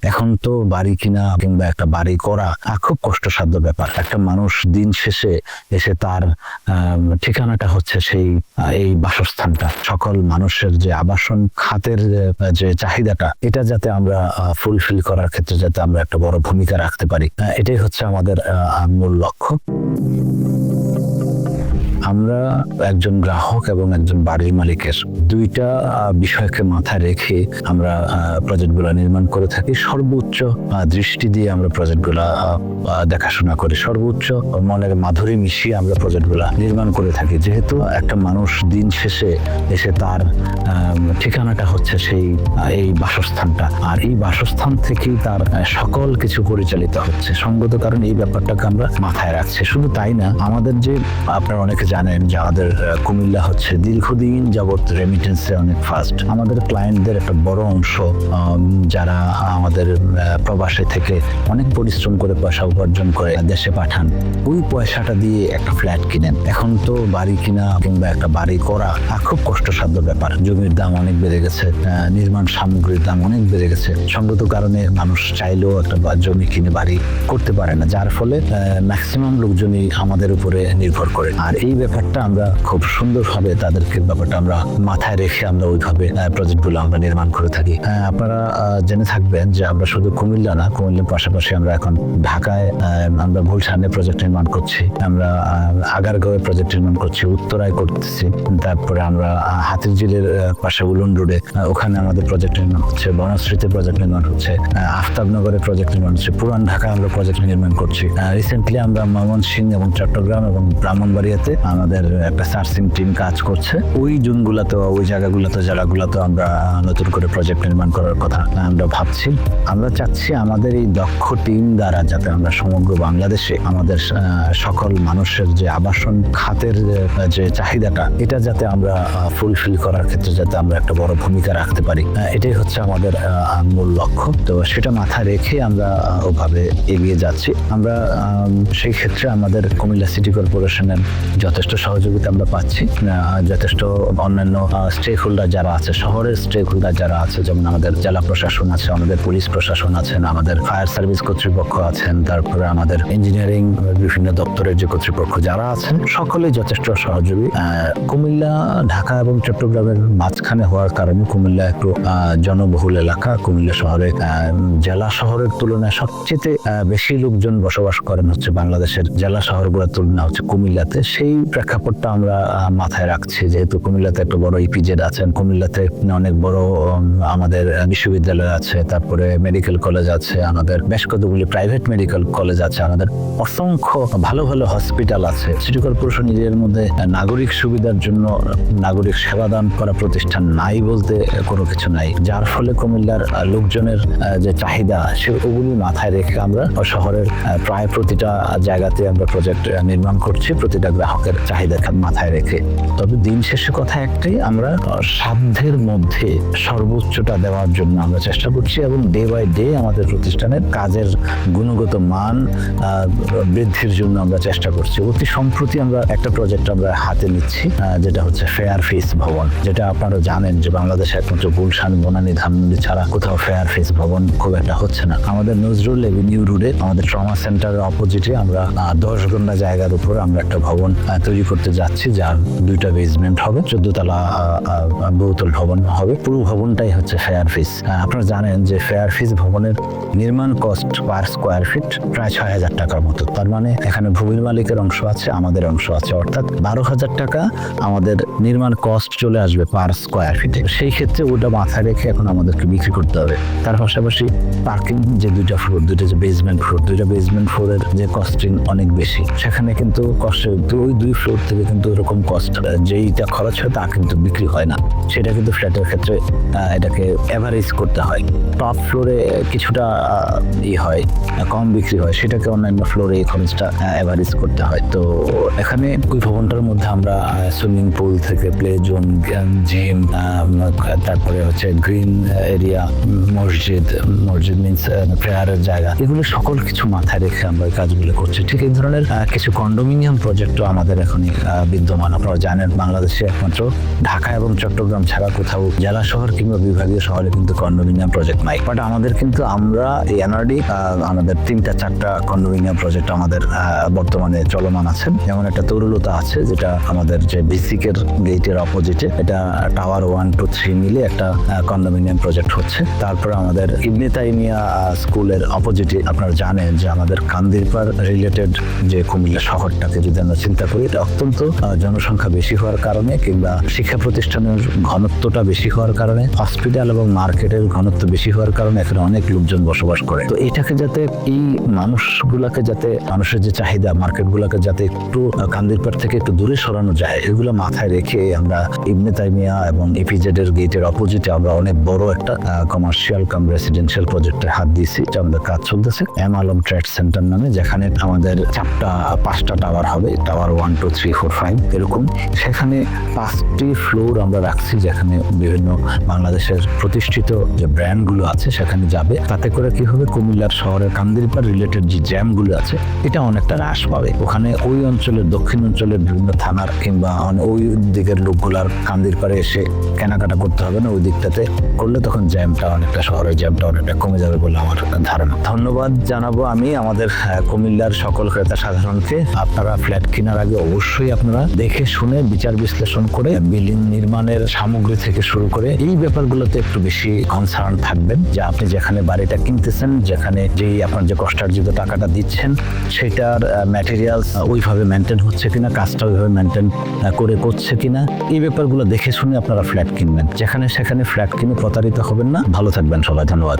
এখন তো বাড়ি কিনা কিংবা একটা বাড়ি করা খুব কষ্টসাধ্য ব্যাপার। একটা মানুষ দিন শেষে এসে তার ঠিকানাটা হচ্ছে সেই এই বাসস্থানটা। সকল মানুষের যে আবাসন খাতের যে চাহিদাটা, এটা যাতে আমরা ফুলফিল করার ক্ষেত্রে যাতে আমরা একটা বড় ভূমিকা রাখতে পারি, এটাই হচ্ছে আমাদের মূল লক্ষ্য। আমরা একজন গ্রাহক এবং একজন বাড়ির মালিকের দুইটা বিষয়কে মাথায় রেখে আমরা প্রজেক্টগুলো নির্মাণ করে থাকি। সর্বোচ্চ দৃষ্টি দিয়ে আমরা প্রজেক্টগুলো দেখাশোনা করি, সর্বোচ্চ মনের মাধুরী মিশিয়ে আমরা প্রজেক্টগুলো নির্মাণ করে থাকি। যেহেতু একটা মানুষ দিন শেষে এসে তার ঠিকানাটা হচ্ছে সেই এই বাসস্থানটা, আর এই বাসস্থান থেকেই তার সকল কিছু পরিচালিত হচ্ছে। সঙ্গত কারণে এই ব্যাপারটাকে আমরা মাথায় রাখছি। শুধু তাই না, আমাদের যে আপনারা অনেকে জানেন যে আমাদের কুমিল্লা হচ্ছে দীর্ঘদিন যাবৎ রেমিটেন্সে অনেক ফাস্ট। আমাদের ক্লায়েন্টদের একটা বড় অংশ যারা আমাদের প্রবাসে থেকে অনেক পরিশ্রম করে পয়সা উপার্জন করে দেশে পাঠান, ওই পয়সাটা দিয়ে একটা ফ্ল্যাট কিনেন। এখন তো বাড়ি কিনা কিংবা একটা বাড়ি করা খুব কষ্টসাধ্য ব্যাপার। জমির দাম অনেক বেড়ে গেছে, নির্মাণ সামগ্রীর দাম অনেক বেড়ে গেছে। সঙ্গত কারণে মানুষ চাইলেও একটা জমি কিনে বাড়ি করতে পারে না, যার ফলে ম্যাক্সিমাম লোকজনই আমাদের উপরে নির্ভর করে। আর এই ব্যাপারটা আমরা খুব সুন্দরভাবে তাদেরকে ব্যাপারটা আমরা মাথায় রেখে আমরা ওইভাবে প্রজেক্টগুলো আমরা নির্মাণ করে থাকি। আপনারা জেনে থাকবেন যে আমরা শুধু কুমিল্লা না, কুমিল্লার পাশাপাশি আমরা এখন ঢাকায় আমরা গুলশানে প্রজেক্ট নির্মাণ করছি, আমরা আগারগাঁওয়ে প্রজেক্ট নির্মাণ করছি, উত্তরায় করতেছি, তারপরে আমরা হাতিরঝিলের পাশে উলন রোডে ওখানে আমাদের প্রজেক্ট নির্মাণ হচ্ছে, বনশ্রীতে প্রজেক্ট নির্মাণ হচ্ছে, আফতাবনগরে প্রজেক্ট নির্মাণ হচ্ছে, পুরান ঢাকা আমরা প্রজেক্ট নির্মাণ করছি। রিসেন্টলি আমরা ময়মনসিংহ এবং চট্টগ্রাম এবং ব্রাহ্মণবাড়িয়াতে আমাদের একটা সার্চিং টিম কাজ করছে। ওই জোনগুলোতে, ওই জায়গাগুলোতে, জেলাগুলোতে আমরা নতুন করে প্রজেক্ট নির্মাণ করার কথা আমরা ভাবছি। আমরা চাচ্ছি আমাদের এই দক্ষ টিম দ্বারা যাতে আমরা সমগ্র বাংলাদেশে আমাদের সকল মানুষের যে আবাসন খাতের যে চাহিদাটা, এটা যাতে আমরা ফুলফিল করার ক্ষেত্রে যাতে আমরা একটা বড় ভূমিকা রাখতে পারি, এটাই হচ্ছে আমাদের মূল লক্ষ্য। তো সেটা মাথায় রেখে আমরা ওভাবে এগিয়ে যাচ্ছি। আমরা সেই ক্ষেত্রে আমাদের কুমিল্লা সিটি কর্পোরেশনের যথেষ্ট সহযোগিতা আমরা পাচ্ছি, যথেষ্ট অন্যান্য স্টেক হোল্ডার যারা আছে, শহরের স্টেক হোল্ডার যারা আছে, যেমন আমাদের জেলা প্রশাসন আছে, আমাদের পুলিশ প্রশাসন আছেন, আমাদের ফায়ার সার্ভিস কর্তৃপক্ষ আছেন, তারপরে আমাদের ইঞ্জিনিয়ারিং বিভিন্ন দপ্তরের যে কর্তৃপক্ষ যারা আছেন, সকলেই যথেষ্ট সহযোগী। কুমিল্লা ঢাকা এবং চট্টগ্রামের মাঝখানে হওয়ার কারণে কুমিল্লা একটু জনবহুল এলাকা। কুমিল্লা শহরে জেলা শহরের তুলনায় সবচেয়ে বেশি লোকজন বসবাস করেন হচ্ছে বাংলাদেশের জেলা শহরগুলোর তুলনা হচ্ছে কুমিল্লাতে। সেই প্রেক্ষাপটটা আমরা মাথায় রাখছি, যেহেতু কুমিল্লাতে একটা বড় ইপিজেড আছেন, কুমিল্লাতে অনেক বড় আমাদের বিশ্ববিদ্যালয় আছে, তারপরে মেডিকেল কলেজ আছে, আমাদের বেশ কতগুলি প্রাইভেট মেডিকেল কলেজ আছে, আমাদের অসংখ্য ভালো ভালো হসপিটাল আছে। সিটি কর্পোরেশন এর মধ্যে নাগরিক সুবিধার জন্য নাগরিক সেবাদান করা প্রতিষ্ঠান নাই বলতে কোনো কিছু নাই, যার ফলে কুমিল্লার লোকজনের যে চাহিদা সেগুলি মাথায় রেখে আমরা শহরের প্রায় প্রতিটা জায়গাতে আমরা প্রজেক্ট নির্মাণ করছি, প্রতিটা গ্রাহকের চাহিদা মাথায় রেখে। তবে দিন শেষে কথা একটাই, আমরা সাধ্যের মধ্যে সর্বোচ্চটা দেওয়ার জন্য আমরা চেষ্টা করছি এবং ডে বাই ডে আমাদের প্রতিষ্ঠানের কাজের গুণগত মান বৃদ্ধির জন্য আমরা চেষ্টা করছি। অতি সম্প্রতি আমরা একটা প্রজেক্ট আমরা হাতে নিচ্ছি, যেটা হচ্ছে ফেয়ার ফেস ভবন। যেটা আপনারা জানেন যে বাংলাদেশে একমাত্র গুলশান, বনানী, ধানমন্ডি ছাড়া কোথাও ফেয়ার ফেস ভবন খুব একটা হচ্ছে না। আমাদের নজরুল এভিনিউ রোডে আমাদের ট্রমা সেন্টারের অপোজিটে আমরা 10 গন্ডা জায়গার উপর আমরা একটা ভবন তৈরি করতে যাচ্ছি, যার 2টা বেসমেন্ট হবে, 14 তলা বহুতল ভবন হবে। পুরো ভবনটাই হচ্ছে ফেয়ার ফেস। আপনারা জানেন যে ফেয়ার ফেস ভবনের নির্মাণ কস্ট পার স্কোয়ার ফিট প্রায় 6,000 টাকার মতো। তার মানে এখানে ভূমির মালিকের অংশ আছে, আমাদের অংশ আছে, অর্থাৎ 12,000 টাকা আমাদের নির্মাণ কস্ট চলে আসবে পার স্কোয়ার ফিটে। সেই ক্ষেত্রে ওটা মাথায় রেখে এখন আমাদেরকে বিক্রি করতে হবে। তার পাশাপাশি পার্কিং যে 2টা ফ্লোর, 2টা যে বেসমেন্ট ফ্লোর, 2টা বেসমেন্ট ফ্লোরের যে কস্টিং অনেক বেশি, সেখানে কিন্তু কস্টে ওই 2 ফ্লোর থেকে কিন্তু এরকম কস্ট যেইটা খরচ হয় তা কিন্তু বিক্রি হয় না। সেটা কিন্তু ফ্ল্যাটের ক্ষেত্রে এটাকে এভারেজ করতে হয়। টপ ফ্লোরে কিছুটা হয়, কম বিক্রি হয়, সেটাকে অন্যান্য ফ্লোরে এই খরচটা এভারেজ করতে হয়। তো এখানে ওই ভবনটার মধ্যে আমরা সুইমিং পুল থেকে প্লে জোন, জিম, তারপরে হচ্ছে গ্রিন এরিয়া, মসজিদ মিনস প্রেয়ারের জায়গা, এগুলো সকল কিছু মাথায় রেখে আমরা কাজগুলো করছি। ঠিক এই ধরনের কিছু কন্ডোমিনিয়াম প্রজেক্টও আমাদের এখনই বিদ্যমান। আপনারা জানেন বাংলাদেশে একমাত্র ঢাকা এবং চট্টগ্রাম ছাড়া কোথাও জেলা শহর কিংবা বিভাগীয় শহরে কিন্তু কন্ডোমিনিয়াম প্রজেক্ট নাই। বাট আমাদের কিন্তু আমরা এই এনআরডি আমাদের 3-4টা কন্ডোমিনিয়াম প্রজেক্ট আমাদের বর্তমানে চলমান আছে। যেমন একটা তরুলতা আছে, যেটা আমাদের যে বেসিকের গেটের অপোজিটে, এটা টাওয়ার 1, 2, 3 মিলে একটা কন্ডোমিনিয়াম প্রজেক্ট হচ্ছে। তারপরে আমাদের ইবনে তাইমিয়া স্কুলের অপোজিটে আপনারা জানেন যে আমাদের কান্দিরপাড় রিলেটেড যে কুমিল্লা শহরটাকে যদি আমরা চিন্তা করি, এটা অত্যন্ত জনসংখ্যা বেশি হওয়ার কারণে কিংবা শিক্ষা প্রতিষ্ঠানের ঘনত্বটা বেশি হওয়ার কারণে, হসপিটাল এবং মার্কেটের ঘনত্ব বেশি হওয়ার কারণে এখানে অনেক লোকজন বসবাস করে। তো এটাকে যাতে এই মানুষগুলাকে যাতে মানুষের যে চাহিদা মার্কেটগুলোকে যাতে একটু কান্দিরপাড় থেকে একটু দূরে সরানো যায়, এগুলো মাথায় রেখে আমরা ইবনে তাইমিয়া এবং ইপিজেড এর গেটের অপোজিটে আমরা অনেক বড় একটা কমার্শিয়াল কাম রেসিডেন্সিয়াল প্রজেক্টে হাত দিয়েছি। আমাদের কাজ চলতেছে এম আলম ট্রেড সেন্টার নামে, যেখানে আমাদের 4-5টা টাওয়ার হবে, টাওয়ার 1, 2, 3, 4, 5 এরকম। সেখানে 5টি ফ্লোর আমরা রাখছি, যেখানে বিভিন্ন বাংলাদেশের প্রতিষ্ঠিত যে ব্র্যান্ডগুলো আছে সেখানে যাবে। তাতে করে কি হবে, কুমিল্লার শহরের কান্দিরপাড় রিলেটেড যে জ্যামগুলো আছে এটা অনেকটা হ্রাস পাবে। ওখানে ওই অঞ্চলের দক্ষিণ অঞ্চলের বিভিন্ন থানার কিংবা ওই দিকের লোকগুলার কান্দিরপাড়ে এসে কেনাকাটা করতে হবে না। ওই দিকটাতে করলে তখন জ্যামটা অনেকটা, শহরের জ্যামটা অনেকটা কমে যাবে বলে আমার ধারণা। ধন্যবাদ জানাবো আমি আমাদের কুমিল্লার সকল ক্রেতা সাধারণকে। আপনারা ফ্ল্যাট কেনার আগে অবশ্যই আপনারা দেখে শুনে বিচার বিশ্লেষণ করে বিল্ডিং নির্মাণের সামগ্রী থেকে শুরু করে এই ব্যাপারগুলোতে একটু বেশি কনসার্ন থাকবেন, যে আপনি যেখানে বাড়িটা কিনতেছেন, যেখানে যেই আপনার যে কষ্টার্জিত টাকাটা দিচ্ছেন সেটার ম্যাটেরিয়ালস ওইভাবে মেনটেন হচ্ছে কিনা, কাজটা ওইভাবে মেনটেন করে করছে কিনা, এই ব্যাপারগুলো দেখে শুনে আপনারা ফ্ল্যাট কিনবেন। যেখানে সেখানে ফ্ল্যাট কিনে প্রতারিত হবেন না। ভালো থাকবেন সবাই, ধন্যবাদ।